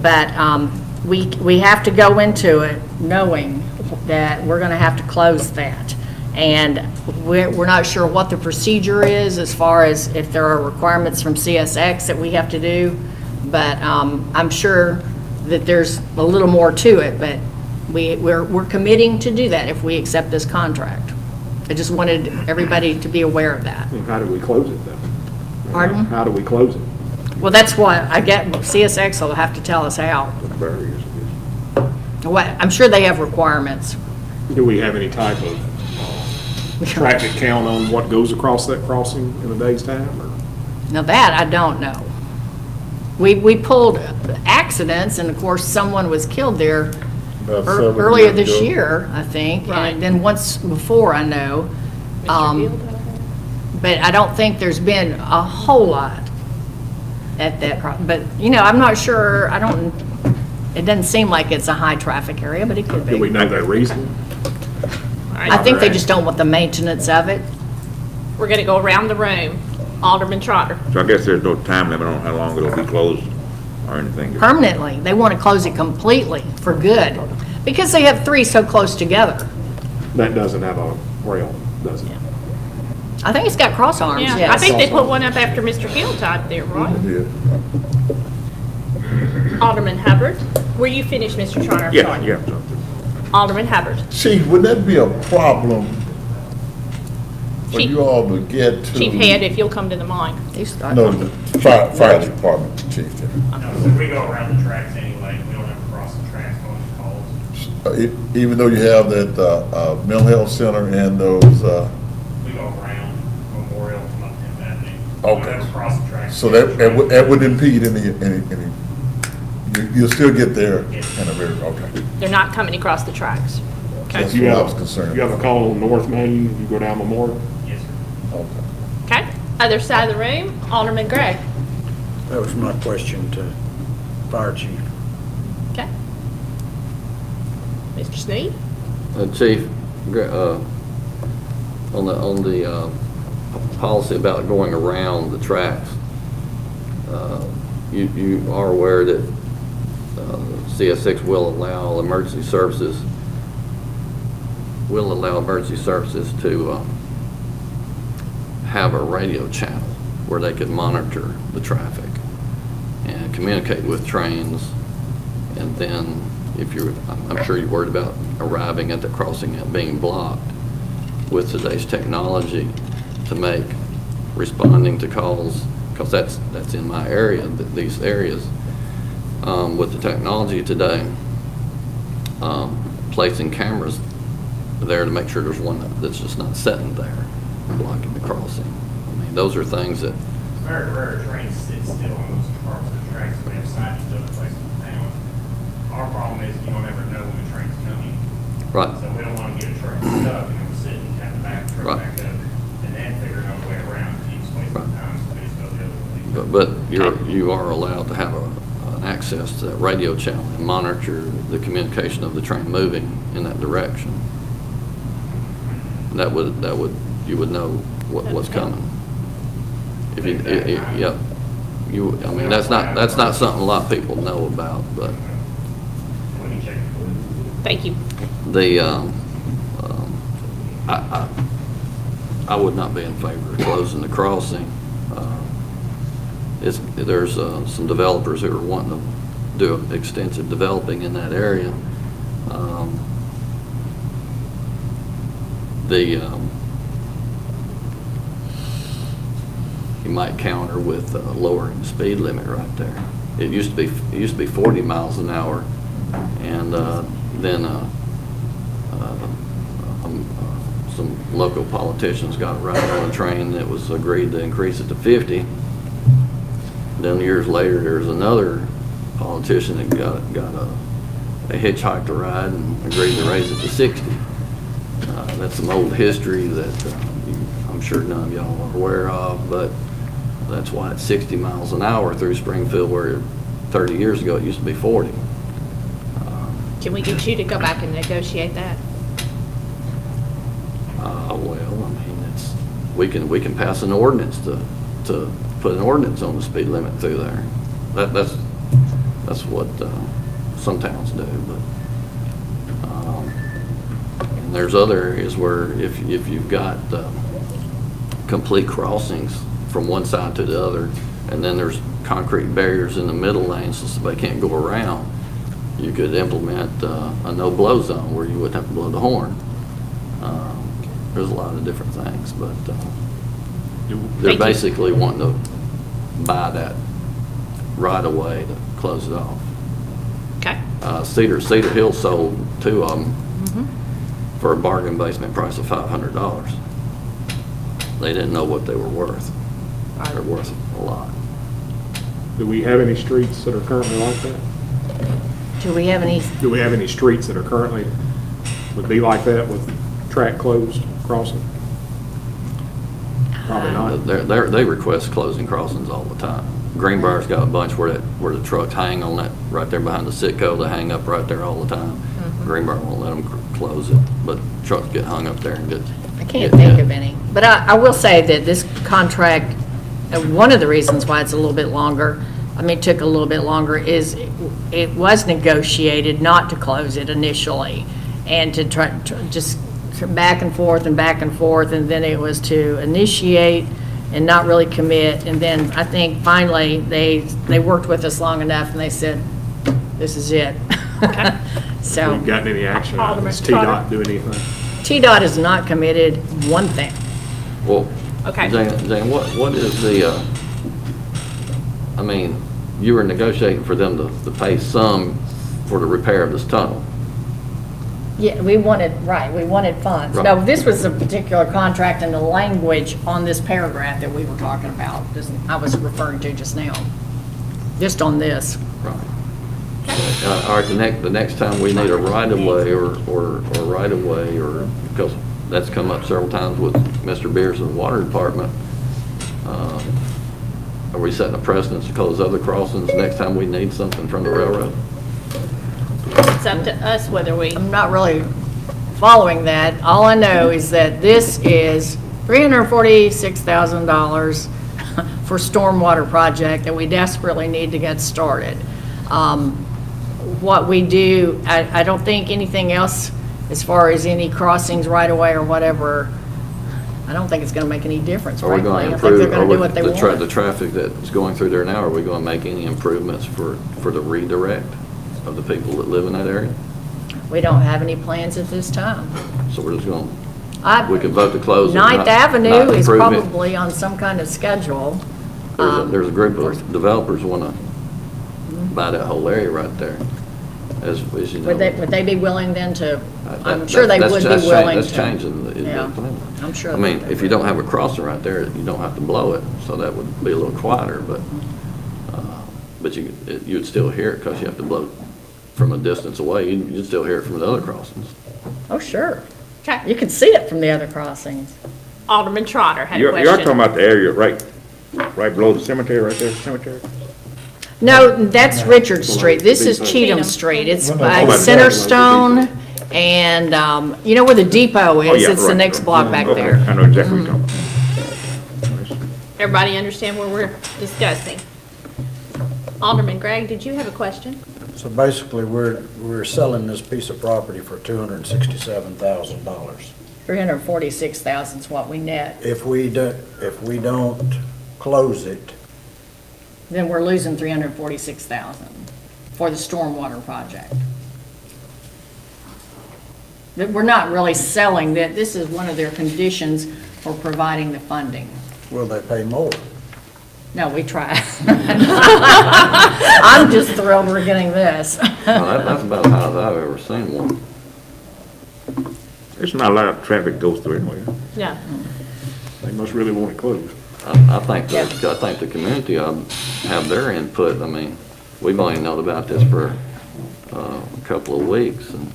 But we have to go into it knowing that we're gonna have to close that. And we're not sure what the procedure is as far as if there are requirements from CSX that we have to do. But, I'm sure that there's a little more to it, but we're committing to do that if we accept this contract. I just wanted everybody to be aware of that. How do we close it then? Pardon? How do we close it? Well, that's what I get, CSX will have to tell us how. The barriers. What, I'm sure they have requirements. Do we have any type of traffic count on what goes across that crossing in a day's time, or? Now that, I don't know. We pulled accidents, and of course, someone was killed there About 7 earlier years this ago. year, I think. Right. And then once before, I know. But I don't think there's been a whole lot at that, but, you know, I'm not sure, it doesn't seem like it's a high-traffic area, but it could Do we be. know that reason? I think they just don't want the maintenance of it. We're gonna go around the room. Alderman Trotter. So I guess there's no time limit on how long it'll be closed or anything. Permanently. They want to close it completely for good, because they have three so close together. That doesn't have a rail, does it? I think it's got cross arms, Yeah, I yes. think they put one up after Mr. Hill died there, right? Yeah. Alderman Hubbard, were you finished, Mr. Trotter? I'm Yeah, sorry. yeah. Alderman Hubbard. Chief, would that be a problem for Chief- you all to get to? Chief Head, if you'll come to the mic. No, the fire department, chief. No, so we go around the tracks anyway, we don't have to cross the tracks going to calls. Even though you have that, mental health center and those, We go around Memorial, come up 10th Avenue. We don't Okay. have to cross the tracks. so that would impede any, you'll still get there in a very, okay. They're not coming across the tracks. Okay. That's You what I have- was concerned. You have a call on North Main, you go down Memorial? Yes, sir. Okay. Okay, other side of the room, Alderman Gregg. That was my question to Fire Chief. Okay. Mr. Sneed? Chief, on the policy about going around the tracks, you are aware that CSX will allow emergency services to have a radio channel where they could monitor the traffic and communicate with trains. And then if I'm sure you're worried about arriving at the crossing and being blocked, with today's technology to make responding to calls, because that's in my area, these areas, with the technology today, placing cameras there to make sure there's one that's just not sitting there blocking the crossing. I mean, those are things that, Very rare trains sit still on those parts of the tracks, we have signage to other places in town. Our problem is you don't ever know when the train's coming. right, So we don't want to get a train stuck and then sit and have to back the train Right. back up and then figure out a way around, keeps wasting time, so we just go the other way. but you are allowed to have an access to that radio channel and monitor the communication of the train moving in that direction. That would, you would know what's coming. If you, yeah, I mean, that's not something a lot of people know about, but Let me check. Thank you. I would not be in favor of closing the crossing. There's some developers who are wanting to do extensive developing in that area. You might counter with lowering the speed limit right there. It used to be 40 miles an hour, and then some local politicians got a ride on a train that was agreed to increase it to 50. Then years later, there's another politician that got a hitchhiked a ride and agreed to raise it to 60. That's some old history that I'm sure none of y'all are aware of, but that's why it's 60 miles an hour through Springfield, where 30 years ago it used to be 40. Can we get you to go back and negotiate that? Well, I mean, we can pass an ordinance to put an ordinance on the speed limit through there. That's what some towns do, but, and there's other areas where if you've got complete crossings from one side to the other, and then there's concrete barriers in the middle lane so somebody can't go around, you could implement a no-blow zone where you wouldn't have to blow the horn. There's a lot of different things, but they're basically wanting to buy that right-of-way to close it off. Okay. Cedar Hill sold 2 of them for a bargain basement price of $500. They didn't know what they were worth. They're worth a lot. Do we have any streets that are currently like that? Do we have any, Do we have any streets that are currently, would be like that with track closed crossing? Probably not. They request closing crossings all the time. Greenbrier's got a bunch where the trucks hang on that, right there behind the Citgo, they hang up right there all the time. Greenbrier won't let them close it, but trucks get hung up there and get. I can't think of any. But I will say that this contract, one of the reasons why it's a little bit longer, took a little bit longer, is it was negotiated not to close it initially, and to try just back and forth, and then it was to initiate and not really commit, and then I think finally they worked with us long enough and they said, this is it. So. We've gotten any action out of this? Alderman TDOT do anything? TDOT has not committed one thing. Well, Okay. Jane, what is the, you were negotiating for them to pay some for the repair of this tunnel. Yeah, we wanted funds. Right. No, this was a particular contract, and the language on this paragraph that we were talking about, I was referring to just now, just on this. Right. All right, the next time we need a right-of-way or right-of-way, or, because that's come up several times with Mr. Beers and the Water Department, are we setting a precedence to close other crossings next time we need something from the railroad? It's up to us whether we, I'm not really following that. All I know is that this is $346,000 for stormwater project that we desperately need to get started. What we do, I don't think anything else as far as any crossings right away or whatever, I don't think it's going to make any difference, Are we frankly. going I to think they're improve, going to do what they want. the traffic that's going through there now, are we going to make any improvements for the redirect of the people that live in that area? We don't have any plans at this time. So we're just going, we can vote to close it. Ninth not Avenue is improve it. probably on some kind of schedule. There's a group of developers want to buy that whole area right there, as you know. Would they be willing then to, I'm That- sure they that's- would be that's willing to. That's changing the Yeah, plan. I'm sure. If you don't have a crossing right there, you don't have to blow it, so that would be a little quieter, but you'd still hear it because you have to blow from a distance away. You'd still hear it from the other crossings. Oh, sure. okay. You can see it from the other crossings. Alderman Trotter had a You're question. talking about the area right below the cemetery, right there, cemetery? No, that's Richard Street. This is Cheatham Street. It's by Centerstone and, you know where the depot Oh, is? yeah, It's the right. next block back Okay, there. I know exactly what you're talking about. Everybody understand what we're discussing? Alderman Gregg, did you have a question? So basically, we're selling this piece of property for $267,000. 346,000 is what we net. If we don't close it, Then we're losing 346,000 for the stormwater project. That we're not really selling that. This is one of their conditions for providing the funding. will they pay more? No, we try. I'm just thrilled we're getting this. Well, that's about as high as I've ever seen one. There's not a lot of traffic goes through anyway. No. They must really want it closed. I think the community have their input. We've only known about this for a couple of weeks, and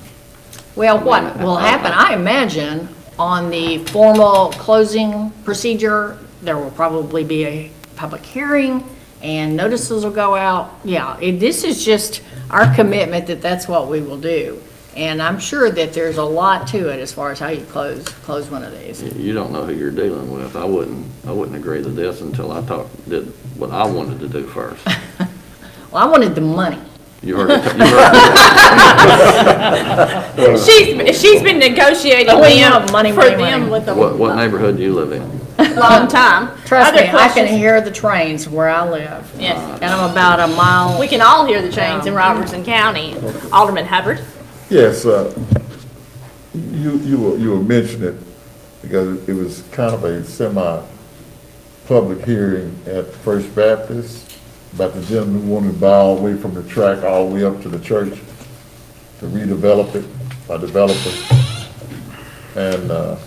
Well, what will happen, I imagine, on the formal closing procedure, there will probably be a public hearing and notices will go out. Yeah, this is just our commitment that that's what we will do. And I'm sure that there's a lot to it as far as how you close one of these. you don't know who you're dealing with. I wouldn't agree to this until I did what I wanted to do first. Well, I wanted the money. You heard it. She's been negotiating Oh, we them want money, for money, them money. with a What neighborhood do you live in? long time. Trust Other me, I can questions? hear the trains where I live. Yes. And I'm about a mile. We can all hear the trains in Robertson County. Alderman Hubbard? Yes, you were mentioning, because it was kind of a semi-public hearing at First Baptist about the gentleman who wanted to buy all the way from the track all the way up to the church to redevelop it by developers. And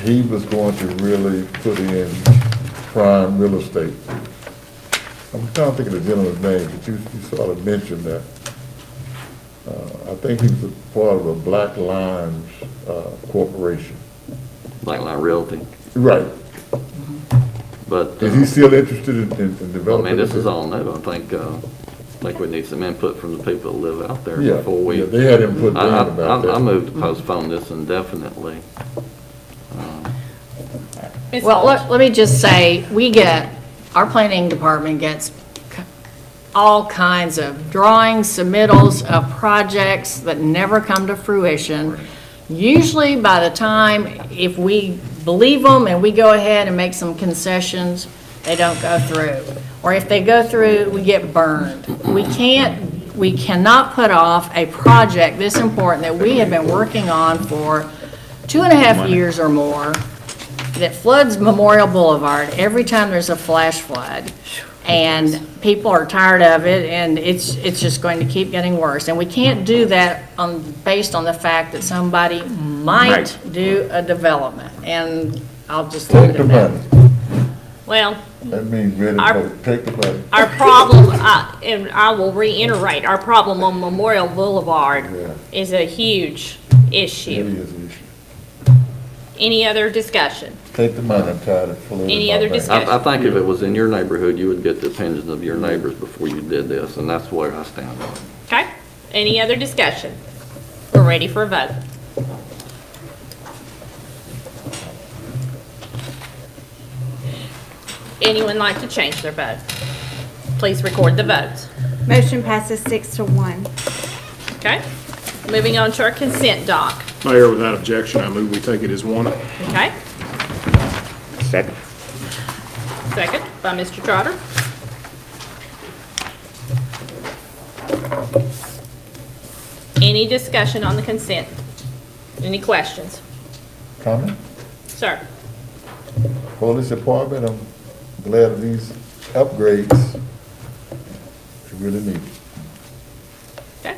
he was going to really put in prime real estate. I'm trying to think of the gentleman's name, but you sort of mentioned that. I think he was a part of a Black Lines Corporation. Black Line Realty. Right. But, Is he still interested in I developing? mean, this is all new. I think we need some input from the people that live out there Yeah, before we. yeah, they had input then I about that. moved to postpone this indefinitely. Well, let me just say, our planning department gets all kinds of drawings, submittals of projects that never come to fruition. Usually by the time, if we believe them and we go ahead and make some concessions, they don't go through. Or if they go through, we get burned. We cannot put off a project this important that we have been working on for 2.5 years or more, that floods Memorial Boulevard every time there's a flash flood. And people are tired of it, and it's just going to keep getting worse. And we can't do that based on the fact that somebody might do a development. And I'll just leave Take it the at money. that. Well, That means ready to Our- vote. Take the money. our problem, and I will reiterate, our problem on Memorial Boulevard Yeah. is a huge It issue. is an issue. Any other discussion? Take the money. I'm tired of flooding. Any my other bank. discussion? I think if it was in your neighborhood, you would get the opinions of your neighbors before you did this, and that's where I stand on it. Okay, any other discussion? We're ready for a vote. Anyone like to change their vote? Please record the votes. Motion passes 6-1. Okay, moving on to our consent doc. Mayor, without objection, I move we take it as one. Okay, Second. second by Mr. Trotter. Any discussion on the consent? Any questions? Comment? Sir? Police Department, I'm glad of these upgrades. We really need it. Okay,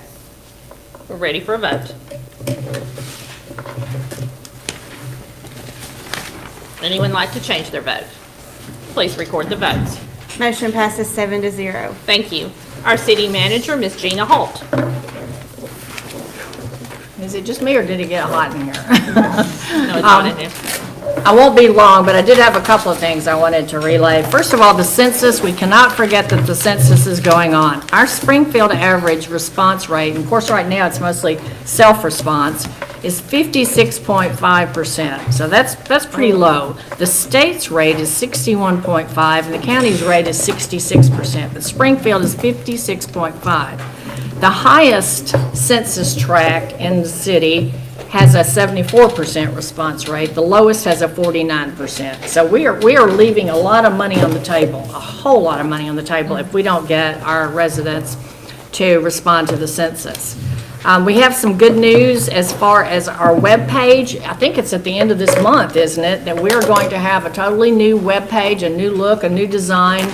we're ready for a vote. Anyone like to change their vote? Please record the votes. Motion passes 7-0. Thank you. Our city manager, Ms. Gina Holt. Is it just me, or did it get hot in here? No, it's not in there. I won't be long, but I did have a couple of things I wanted to relay. First of all, the census, we cannot forget that the census is going on. Our Springfield average response rate, and of course, right now, it's mostly self-response, is 56.5%. So that's pretty low. The state's rate is 61.5, and the county's rate is 66%, but Springfield is 56.5. The highest census tract in the city has a 74% response rate. The lowest has a 49%. So we are leaving a lot of money on the table, a whole lot of money on the table, if we don't get our residents to respond to the census. We have some good news as far as our webpage. I think it's at the end of this month, isn't it, that we're going to have a totally new webpage, a new look, a new design.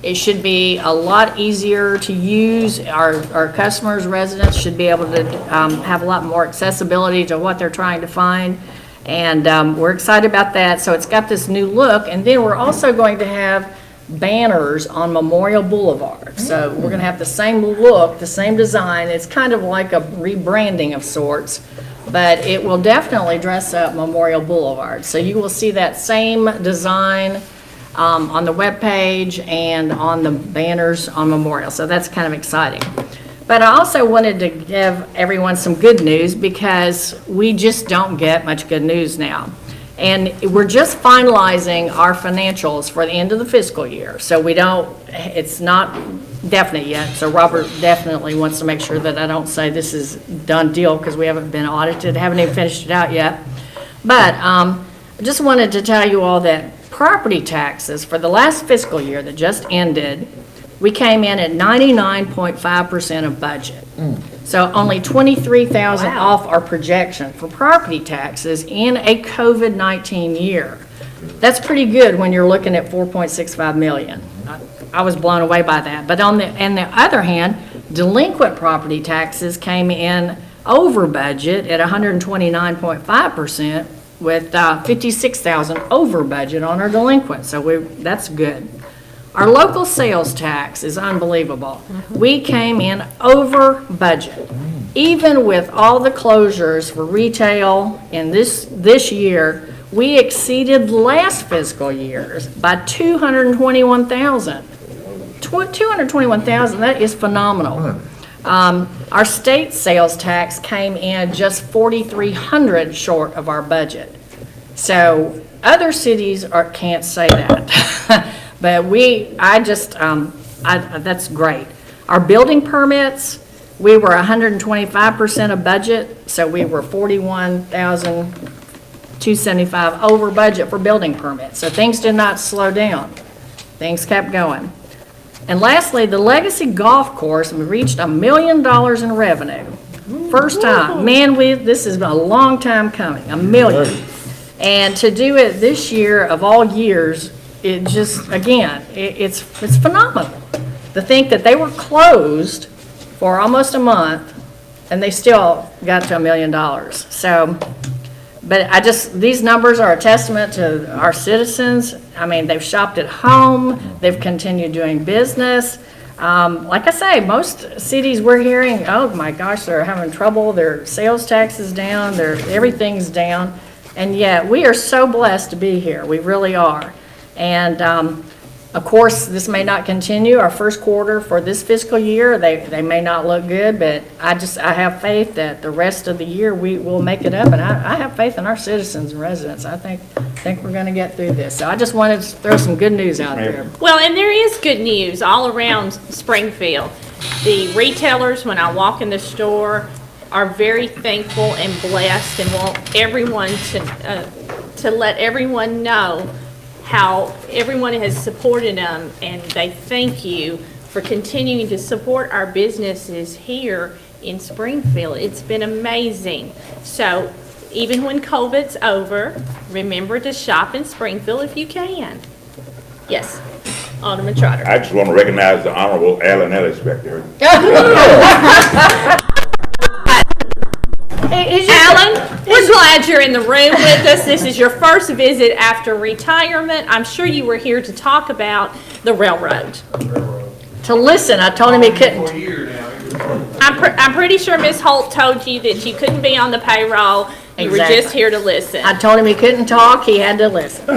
It should be a lot easier to use. Our customers, residents should be able to have a lot more accessibility to what they're trying to find. And we're excited about that. So it's got this new look. And then we're also going to have banners on Memorial Boulevard. So we're going to have the same look, the same design. It's kind of like a rebranding of sorts, but it will definitely dress up Memorial Boulevard. So you will see that same design on the webpage and on the banners on Memorial. So that's kind of exciting. But I also wanted to give everyone some good news, because we just don't get much good news now. And we're just finalizing our financials for the end of the fiscal year. So it's not definite yet, so Robert definitely wants to make sure that I don't say this is done deal, because we haven't been audited, haven't even finished it out yet. But I just wanted to tell you all that property taxes for the last fiscal year that just ended, we came in at 99.5% of budget. So only 23,000 off our projection for property taxes in a COVID-19 year. That's pretty good when you're looking at 4.65 million. I was blown away by that. But on the other hand, delinquent property taxes came in over budget at 129.5% with 56,000 over budget on our delinquent. So that's good. Our local sales tax is unbelievable. We came in over budget. Even with all the closures for retail in this year, we exceeded last fiscal year's by 221,000. 221,000, that is phenomenal. Our state sales tax came in just 4,300 short of our budget. So other cities can't say that. But that's great. Our building permits, we were 125% of budget, so we were 41,275 over budget for building permits. So things did not slow down. Things kept going. And lastly, the Legacy Golf Course, we reached $1 million in revenue. First time. Man, this has been a long time coming, $1 million. And to do it this year of all years, it just, again, it's phenomenal. To think that they were closed for almost a month and they still got to $1 million. So, but these numbers are a testament to our citizens. I mean, they've shopped at home, they've continued doing business. Like I say, most cities we're hearing, oh my gosh, they're having trouble, their sales tax is down, everything's down. And yet, we are so blessed to be here, we really are. And of course, this may not continue. Our first quarter for this fiscal year, they may not look good, but I have faith that the rest of the year we will make it up. And I have faith in our citizens and residents. I think we're going to get through this. So I just wanted to throw some good news out there. Well, and there is good news all around Springfield. The retailers, when I walk in the store, are very thankful and blessed and want everyone to let everyone know how everyone has supported them, and they thank you for continuing to support our businesses here in Springfield. It's been amazing. So even when COVID's over, remember to shop in Springfield if you can. Yes, Alderman Trotter. I just want to recognize the Honorable Alan Ellis back there. Alan, we're glad you're in the room with us. This is your first visit after retirement. I'm sure you were here to talk about the railroad. To listen, I told him he couldn't. I'm pretty sure Ms. Holt told you that you couldn't be on the payroll. You were just here to listen. I told him he couldn't talk, he had to listen. Our